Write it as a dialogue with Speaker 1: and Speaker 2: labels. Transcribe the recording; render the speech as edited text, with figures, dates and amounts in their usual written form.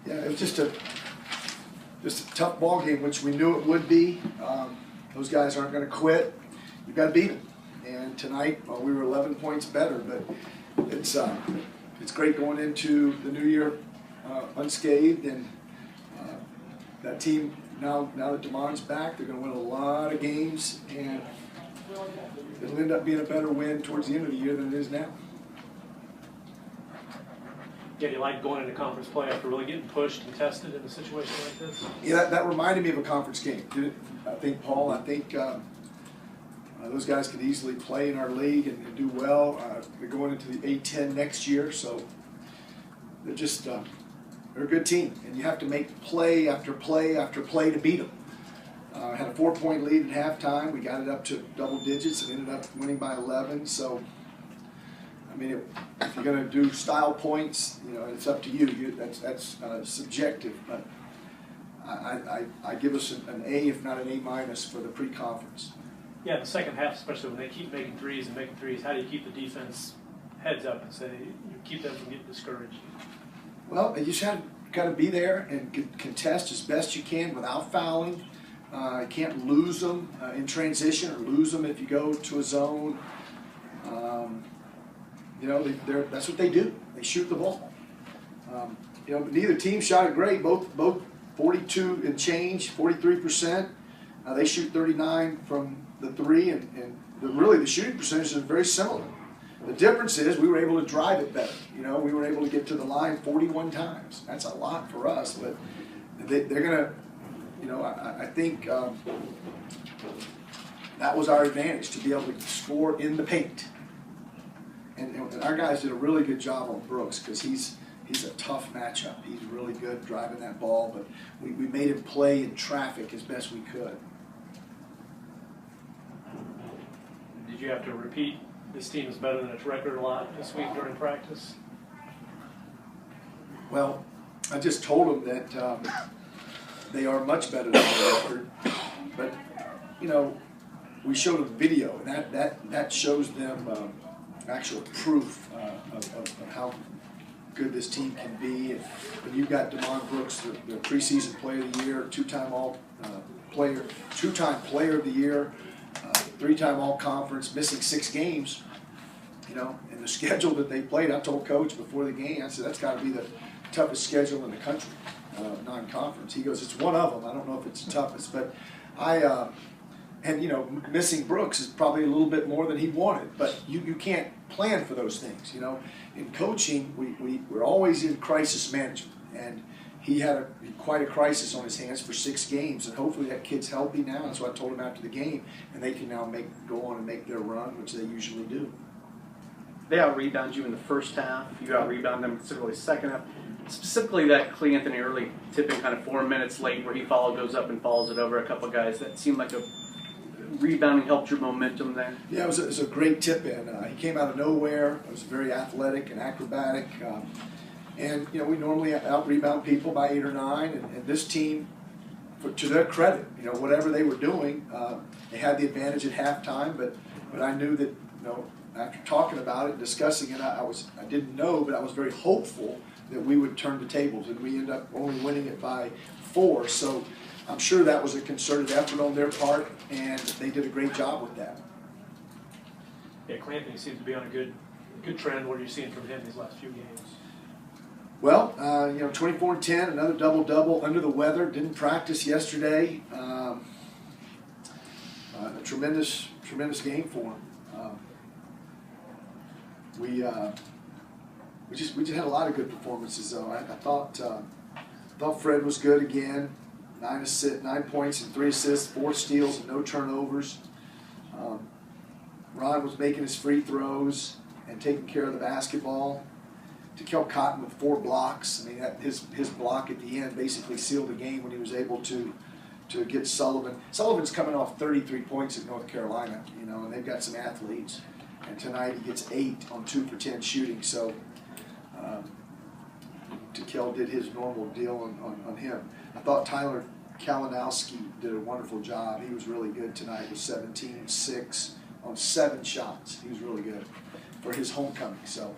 Speaker 1: Yeah, it was just a tough ball game, which we knew it would be. Those guys aren't going to quit. You've got to beat them. And tonight, well, we were 11 points better, but it's great going into the new year unscathed. And that team, now that DeMond's back, they're going to win a lot of games, and it'll end up being a better win towards the end of the year than it is now.
Speaker 2: Yeah, you like going into conference play after really getting pushed and tested in a situation like this?
Speaker 1: Yeah, that reminded me of a conference game. I think, Paul, those guys could easily play in our league and do well. They're going into the A-10 next year, so they're just they're a good team, and you have to make play after play after play to beat them. Had a 4-point lead at halftime. We got it up to double digits and ended up winning by 11. So, I mean, if you're going to do style points, you know, it's up to you. That's subjective, but I give us an A, if not an A-, for the pre-conference.
Speaker 2: Yeah, the second half, especially when they keep making threes, how do you keep the defense heads up and say you keep them from getting discouraged?
Speaker 1: Well, you just got to be there and contest as best you can without fouling. You can't lose them in transition or lose them if you go to a zone. You know, that's what they do. They shoot the ball. You know, but neither team shot it great. Both 42 and change, 43%. They shoot 39 from the three, and really the shooting percentage is very similar. The difference is we were able to drive it better. You know, we were able to get to the line 41 times. That's a lot for us, but they're going to, you know, I think that was our advantage, to be able to score in the paint. And our guys did a really good job on Brooks, because he's a tough matchup. He's really good driving that ball, but we made him play in traffic as best we could.
Speaker 2: Did you have to repeat this team is better than its record a lot this week during practice?
Speaker 1: Well, I just told them that they are much better than the record, but you know, we showed them video, and that shows them actual proof of how good this team can be. And when you've got DeMond Brooks, the preseason player of the year, two-time player of the year, 3-time all-conference, missing 6 games, you know, and the schedule that they played, I told Coach before the game, I said, that's got to be the toughest schedule in the country, non-conference. He goes, it's one of them. I don't know if it's the toughest, but and you know, missing Brooks is probably a little bit more than he wanted, but you can't plan for those things, you know. In coaching, we're always in crisis management, and he had quite a crisis on his hands for 6 games, and hopefully that kid's healthy now. That's what I told him after the game, and they can now go on and make their run, which they usually do.
Speaker 3: They out-rebound you in the first half. You out-rebound them considerably second half. Specifically that Clay Anthony early tipping kind of 4 minutes late where he goes up and follows it over a couple of guys. That seemed like a rebounding helped your momentum there.
Speaker 1: Yeah, it was a great tip-in. He came out of nowhere. It was very athletic and acrobatic. And, you know, we normally out-rebound people by 8 or 9. And this team, to their credit, you know, whatever they were doing, they had the advantage at halftime. But I knew that, you know, after talking about it, discussing it, I didn't know, but I was very hopeful that we would turn the tables. And we ended up only winning it by 4. So I'm sure that was a concerted effort on their part, and they did a great job with that.
Speaker 2: Yeah, Clamping seems to be on a good trend. What are you seeing from him these last few games?
Speaker 1: Well, you know, 24 and 10, another double-double, under the weather, didn't practice yesterday. A tremendous game for him. We just had a lot of good performances, though. I thought Fred was good again. 9 points and 3 assists, 4 steals and no turnovers. Ron was making his free throws and taking care of the basketball. Kel Cotton with 4 blocks. I mean, his block at the end basically sealed the game when he was able to get Sullivan. Sullivan's coming off 33 points at North Carolina, you know, and they've got some athletes. And tonight he gets 8 on 2 for 10 shooting. So Kel did his normal deal on him. I thought Tyler Kalinowski did a wonderful job. He was really good tonight with 17, 6 on 7 shots. He was really good for his homecoming. So